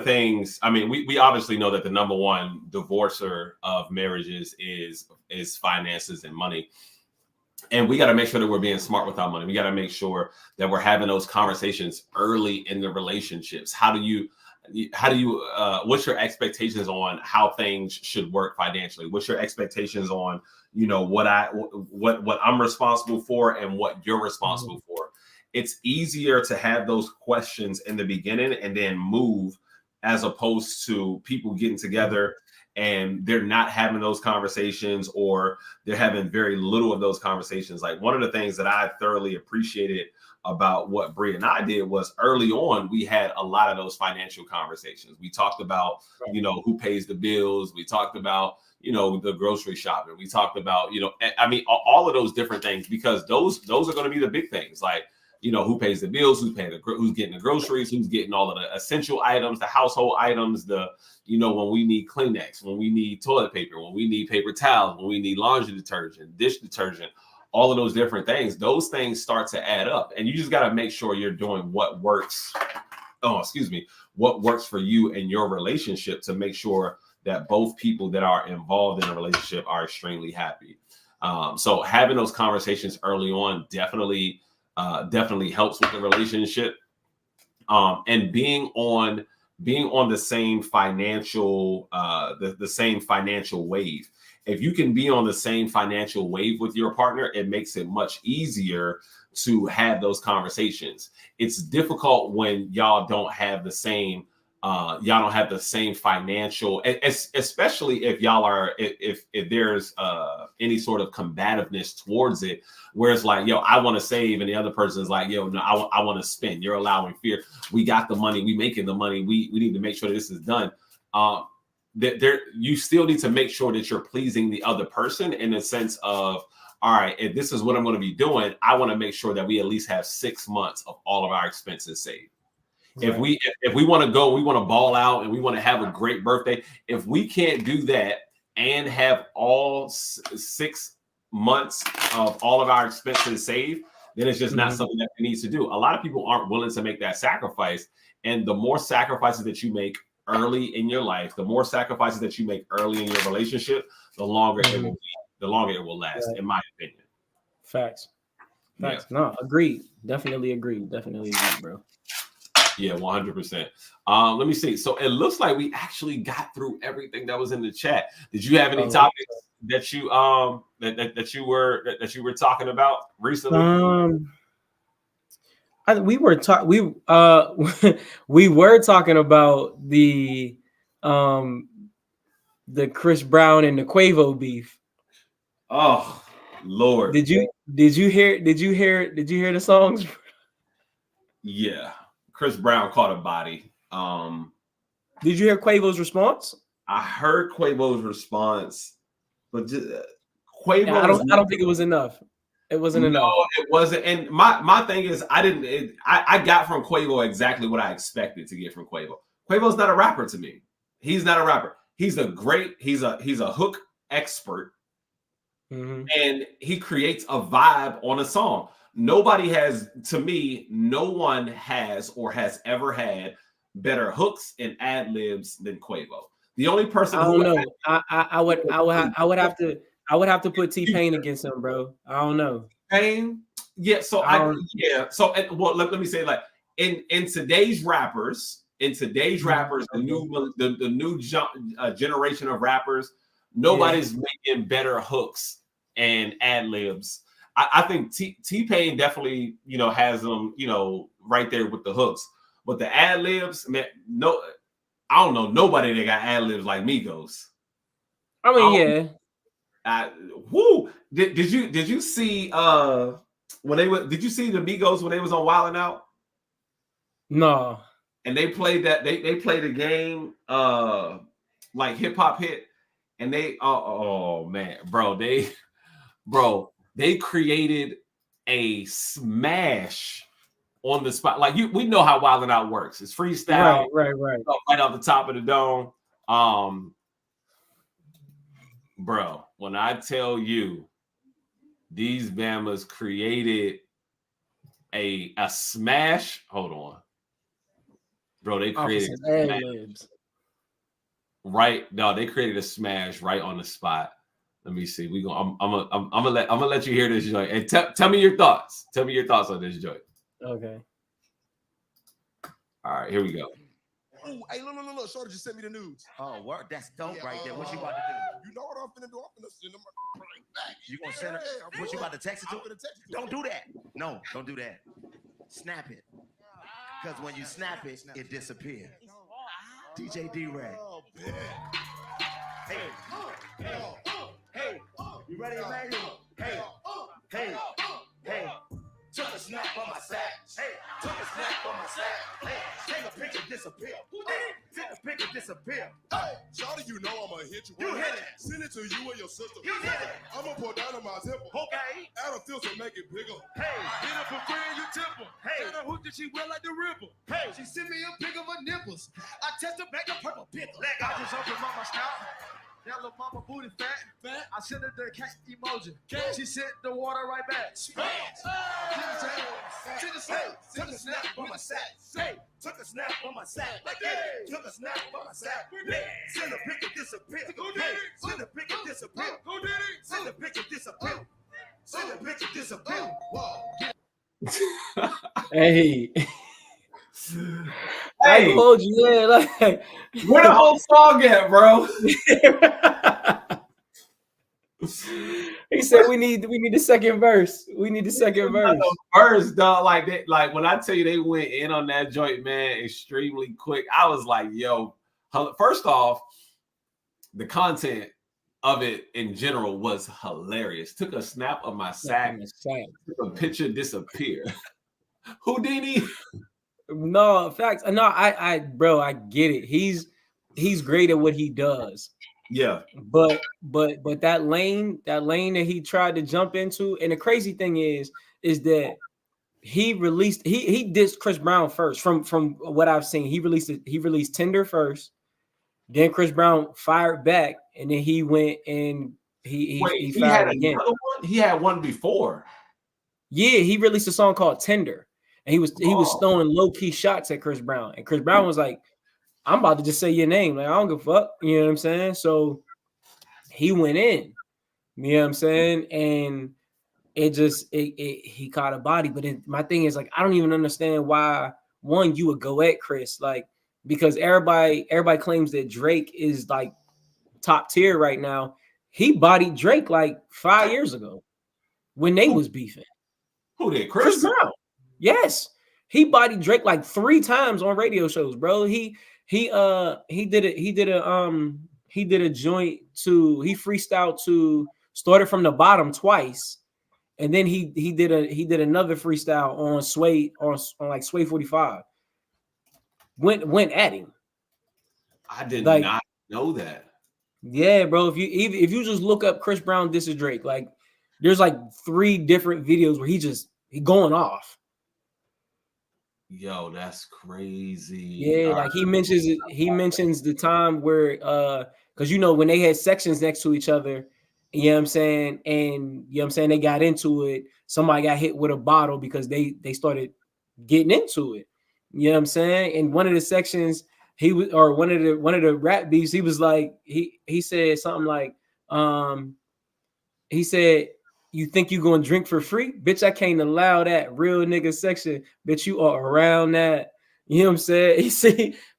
things, I mean, we obviously know that the number one divorcer of marriages is finances and money. And we got to make sure that we're being smart with our money. We got to make sure that we're having those conversations early in the relationships. What's your expectations on how things should work financially? What's your expectations on, you know, what I'm responsible for and what you're responsible for? It's easier to have those questions in the beginning and then move, as opposed to people getting together and they're not having those conversations, or they're having very little of those conversations. Like, one of the things that I thoroughly appreciated about what Bree and I did was, early on, we had a lot of those financial conversations. We talked about, you know, who pays the bills. We talked about, you know, the grocery shopping. We talked about, you know, I mean, all of those different things, because those are going to be the big things. Like, you know, who pays the bills, who's getting the groceries, who's getting all of the essential items, the household items, you know, when we need Kleenex, when we need toilet paper, when we need paper towels, when we need laundry detergent, dish detergent, all of those different things. Those things start to add up, and you just got to make sure you're doing what works. What works for you and your relationship, to make sure that both people that are involved in a relationship are extremely happy. So having those conversations early on definitely helps with the relationship, and being on the same financial the same financial wave. If you can be on the same financial wave with your partner, it makes it much easier to have those conversations. It's difficult when y'all don't have the same y'all don't have the same financial, especially if y'all are, if there's any sort of combativeness towards it, where it's like, yo, I want to save, and the other person is like, yo, no, I want to spend. You're allowing fear. We got the money. We making the money. We need to make sure that this is done. You still need to make sure that you're pleasing the other person in the sense of, all right, if this is what I'm going to be doing, I want to make sure that we at least have 6 months of all of our expenses saved. Right. If we want to go, we want to ball out, and we want to have a great birthday. If we can't do that and have all 6 months of all of our expenses saved, then it's just not something that we need to do. A lot of people aren't willing to make that sacrifice. And the more sacrifices that you make early in your life, the more sacrifices that you make early in your relationship, the longer it will be, the longer it will last, in my opinion. Facts. Yeah. No, agreed. Definitely agreed, bro. Yeah, 100%. Let me see. So it looks like we actually got through everything that was in the chat. Did you have any topics that you that you were talking about recently? We were talking about the Chris Brown and the Quavo beef. Oh Lord! Did you hear the songs? Yeah, Chris Brown caught a body. Did you hear Quavo's response? I heard Quavo's response, but Quavo. I don't think it was enough. It wasn't enough. No, it wasn't. And my thing is, I got from Quavo exactly what I expected to get from Quavo. Quavo's not a rapper to me. He's not a rapper. He's a hook expert, and he creates a vibe on a song. Nobody has, to me, no one has or has ever had better hooks and ad libs than Quavo. The only person I don't know. I would have to put T-Pain against him, bro. I don't know. Pain, yeah. So So let me say, like, in today's rappers, the new generation of rappers, nobody's making better hooks and ad libs. I think T-Pain definitely, has them, right there with the hooks. But the ad libs, man, I don't know nobody that got ad libs like Migos. I mean, Did you see did you see the Migos when they was on Wildin' Out? No. And they played that they played a game like hip hop hit, and they man, they created a smash on the spot. Like we know how Wildin' Out works. It's freestyle, right off the top of the dome. Bro, when I tell you these Bamas created a smash, hold on. Bro, they created they created a smash right on the spot. Let me see. I'm gonna let you hear this joint. And tell me your thoughts. Tell me your thoughts on this joint. Okay. All right, here we go. Ooh, hey, look. Shorty just sent me the news. Oh, word. That's dope right there. What you about to do? You know what I'm finna do? I'm finna send them right back. You gonna send her? What you about to text it to? Don't do that. No, don't do that. Snap it. Because when you snap it, it disappears. DJ D-Rag. Oh, man. Hey. You ready, man? Hey. Took a snap on my sack. Hey, took a snap on my sack. Hey, take a picture, disappear. Take a picture, disappear. Hey, shawty, you know I'ma hit you. You hit it. Send it to you and your sister. You hit it. I'ma pour down on my zipper. Okay. Add a filter, make it bigger. Hey, hit her for free in your temple. Hey, tell her who did she wear like the river. Hey, she sent me a pic of her nipples. I tested back the purple pickle. I just opened mama snout. That little mama booty fat. I sent her the cat emoji. She sent the water right back. Splash. Took a snap on my sack. Say, took a snap on my sack. Like that. Took a snap on my sack. Send a picture, disappear. Send a picture, disappear. Send a picture, disappear. Send a picture, disappear. Hey. I told you, like where the whole song at, bro? He said we need the second verse. We need the second verse. First, dog, like that, like when I tell you they went in on that joint, man, extremely quick. I was like, yo, first off, the content of it in general was hilarious. Took a snap of my sack, took a picture, disappear. Houdini. No, facts. No, bro, I get it. He's great at what he does. Yeah. But that lane that he tried to jump into, and the crazy thing is that he dissed Chris Brown first. From what I've seen, he released Tinder first, then Chris Brown fired back, and then he went and he fired had again. Another one? He had one before. Yeah, he released a song called Tinder, and he was throwing low key shots at Chris Brown, and Chris Brown was like, I'm about to just say your name. Like, I don't give a fuck. You know what I'm saying? So he went in. You know what I'm saying? And he caught a body. But my thing is, like, I don't even understand why, one, you would go at Chris. Like, because everybody claims that Drake is, like, top tier right now. He bodied Drake, like, 5 years ago when they was beefing. Who did? Chris Brown. Yes. He bodied Drake, like, 3 times on radio shows, bro. He did a joint he freestyled to Started From the Bottom twice, and then he did another freestyle on Sway on like Sway 45. Went at him. I did not know that. Yeah, bro. If you just look up Chris Brown disses Drake, like there's like 3 different videos where he going off. Yo, that's crazy. Yeah, like he mentions the time where because when they had sections next to each other, you know what I'm saying, and you know what I'm saying, they got into it. Somebody got hit with a bottle because they started getting into it. You know what I'm saying? And one of the sections one of the rap beats, he was like, he said something like, he said, "You think you gonna drink for free? Bitch, I can't allow that. Real nigga section. Bitch, you are around that." You know what I'm saying?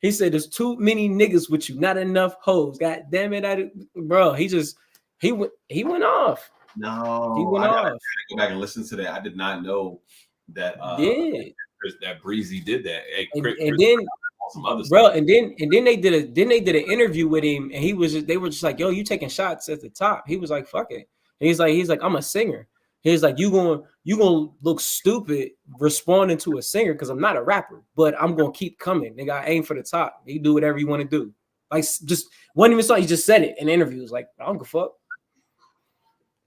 He said there's too many niggas with you, not enough hoes. God damn it, bro. He went off. No, he went I off. gotta go back and listen to that. I did not know that that Breezy did that. Hey, Chris, and then some other bro, stuff. and then they did an interview with him, and they were just like, "Yo, you taking shots at the top." He was like, "Fuck it." He's like, "I'm a singer." He's like, you gonna look stupid responding to a singer because I'm not a rapper, but I'm gonna keep coming. Nigga, I aim for the top. You do whatever you want to do. Like, just one even saw he just said it in interviews. Like, I don't give a fuck.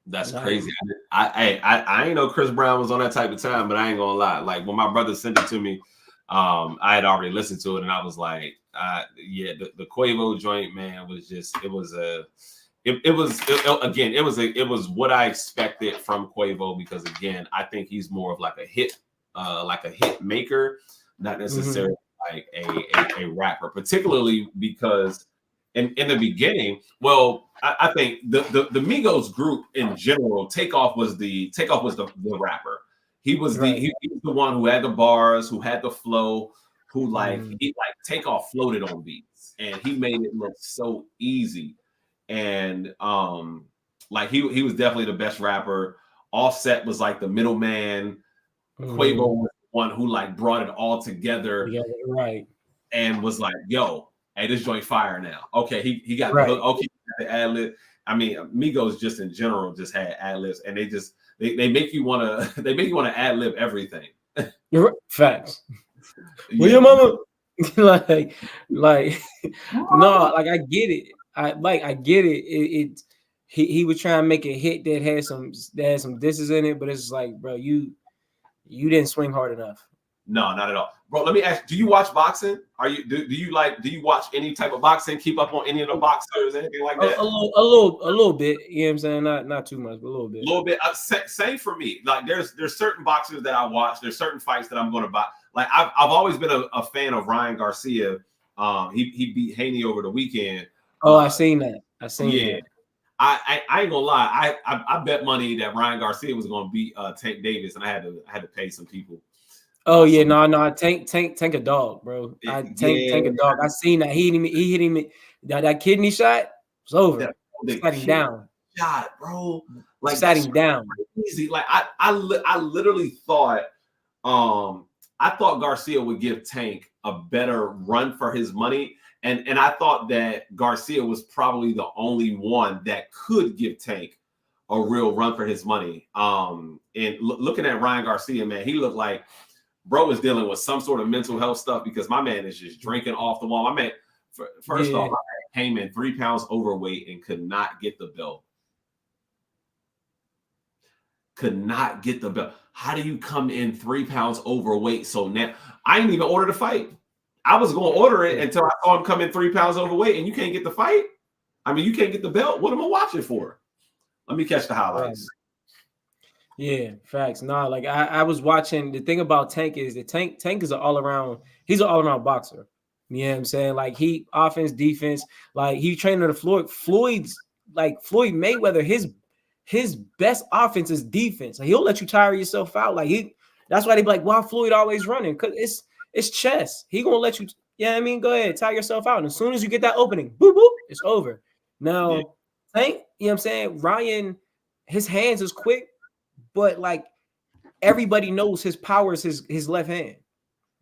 That's crazy. I ain't know Chris Brown was on that type of time, but I ain't gonna lie. Like when my brother sent it to me, I had already listened to it, and I was like, yeah, the Quavo joint, man, was just it was what I expected from Quavo, because again, I think he's more of like a hit maker, not necessarily like a rapper, particularly because in the beginning, well, I think the Migos group in general, Takeoff was the rapper. He was he was the one who had the bars, who had the flow, who Takeoff floated on beats, and he made it look so easy. And like he was definitely the best rapper. Offset was like the middleman. Quavo was the one who like brought it all together, right? And was like, "Yo, hey, this joint fire now." Okay, he got the hook. Okay, he got the ad lib. I mean, Migos just in general just had ad libs, and they make you want to ad lib everything. Facts. Yeah. Well, your mama like no, like I get it. I get it. He was trying to make a hit that had some disses in it, but it's like, bro, you didn't swing hard enough. No, not at all, bro. Let me ask: do you watch boxing? Do you watch any type of boxing? Keep up on any of the boxers, anything like that? A little bit. You know what I'm saying? Not too much, but a little bit. A little bit. Same for me. Like there's certain boxers that I watch. There's certain fights that I'm going to buy. Like I've always been a fan of Ryan Garcia. He beat Haney over the weekend. Oh, I seen that. That. I ain't gonna lie. I bet money that Ryan Garcia was gonna beat Tank Davis, and I had to pay some people. Oh yeah, no, Tank a dog, bro. Tank a dog. I seen that he hit him. That kidney shot was over. Shut him down. shot, bro. Like sat him down. Easy. Like I literally thought I thought Garcia would give Tank a better run for his money. And I thought that Garcia was probably the only one that could give Tank a real run for his money. And looking at Ryan Garcia, man, he looked like bro is dealing with some sort of mental health stuff because my man is just drinking off the wall. My man, first off, I came in 3 pounds overweight and could not get the belt. Could not get the belt. How do you come in 3 pounds overweight? So now I didn't even order the fight. I was going to order it until I saw him come in 3 pounds overweight, and you can't get the fight. I mean, you can't get the belt. What am I watching for? Let me catch the highlights. Yeah, facts. Nah, like I was watching. The thing about Tank is that Tank is an all around. He's an all around boxer. You know what I'm saying? Like he offense, defense. Like he training to Floyd. Floyd Mayweather. His best offense is defense. Like, he'll let you tire yourself out. Like that's why they be like, why Floyd always running? Because it's chess. He gonna let you. Yeah, I mean, go ahead, tire yourself out. And as soon as you get that opening, boop boop, it's over. Now, Tank, you know what I'm saying? Ryan, his hands is quick, but like everybody knows his power is his left hand.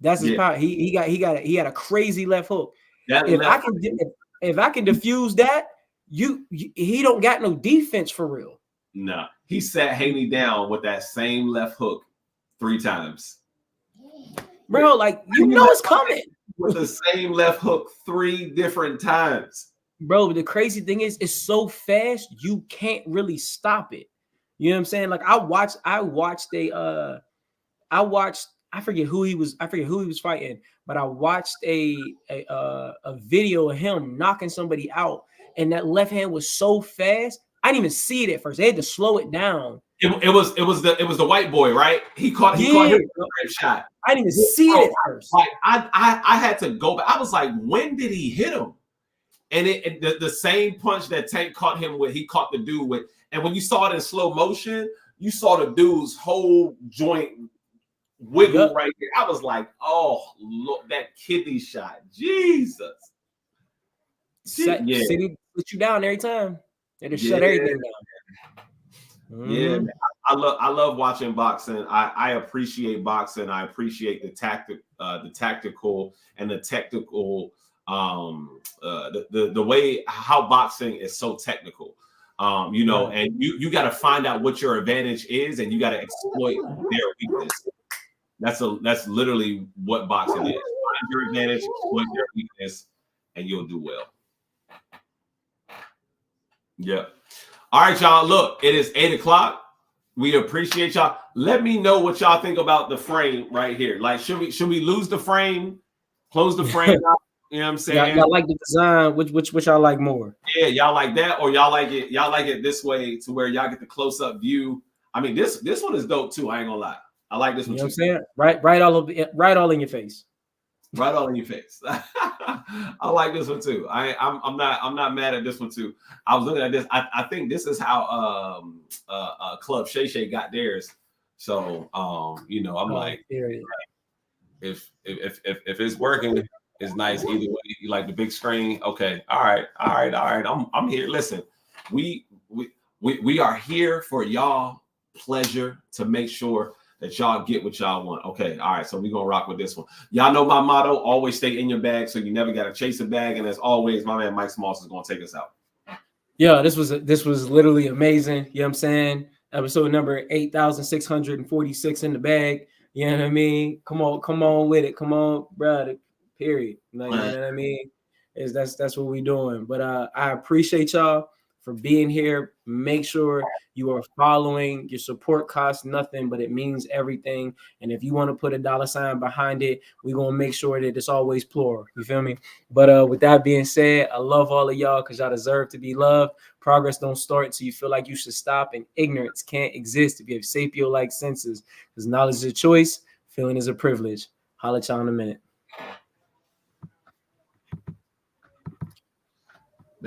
That's his power. He had a crazy left hook. If I can diffuse that, he don't got no defense for real. No, he sat Haney down with that same left hook 3 times. Bro, like you know it's coming. With the same left hook 3 different times. Bro, the crazy thing is it's so fast you can't really stop it. You know what I'm saying? Like I watched I forget who he was fighting, but I watched a video of him knocking somebody out, and that left hand was so fast. I didn't even see it at first. They had to slow it down. It was the white boy, right? He caught his shot. I didn't even see it at first. Like I had to go back. I was like, when did he hit him? And the same punch that Tank caught him with, he caught the dude with. And when you saw it in slow motion, you saw the dude's whole joint wiggle right there. I was like, oh, look, that kidney shot. Jesus. City put you down every time. They just shut everything down. Yeah, I love watching boxing. I appreciate boxing. I appreciate the tactical and the technical, the way how boxing is so technical. And you got to find out what your advantage is, and you got to exploit their weakness. That's literally what boxing is. Find your advantage, exploit their weakness, and you'll do well. Yeah. All right, y'all. Look, it is 8:00. We appreciate y'all. Let me know what y'all think about the frame right here. Like, should we lose the frame? Close the frame out? You know what I'm saying? Y'all like the design? Which y'all like more? Yeah, y'all like that, or y'all like it this way to where y'all get the close-up view. I mean, this one is dope too. I ain't gonna lie. I like this one. You know what I'm saying? Right all in your face. Right all in your face. I like this one too. I'm not mad at this one too. I was looking at this. I think this is how Club Shay Shay got theirs. So I'm like, if it's working, it's nice either way. You like the big screen? Okay. All right. I'm here. Listen, we are here for y'all pleasure to make sure that y'all get what y'all want. Okay, all right, so we're gonna rock with this one. Y'all know my motto: always stay in your bag, so you never gotta chase a bag. And as always, my man Mike Smalls is gonna take us out. Yeah, this was literally amazing. You know what I'm saying? Episode number 8,646 in the bag. You know what I mean? Come on with it. Come on, brother. Period. Like, you know what I mean? That's what we're doing. But I appreciate y'all for being here. Make sure you are following. Your support costs nothing, but it means everything. And if you want to put a $sign behind it, we're going to make sure that it's always plural. You feel me? But with that being said, I love all of y'all because y'all deserve to be loved. Progress don't start until you feel like you should stop, and ignorance can't exist if you have sapio-like senses, because knowledge is a choice, feeling is a privilege. Holla at y'all in a minute.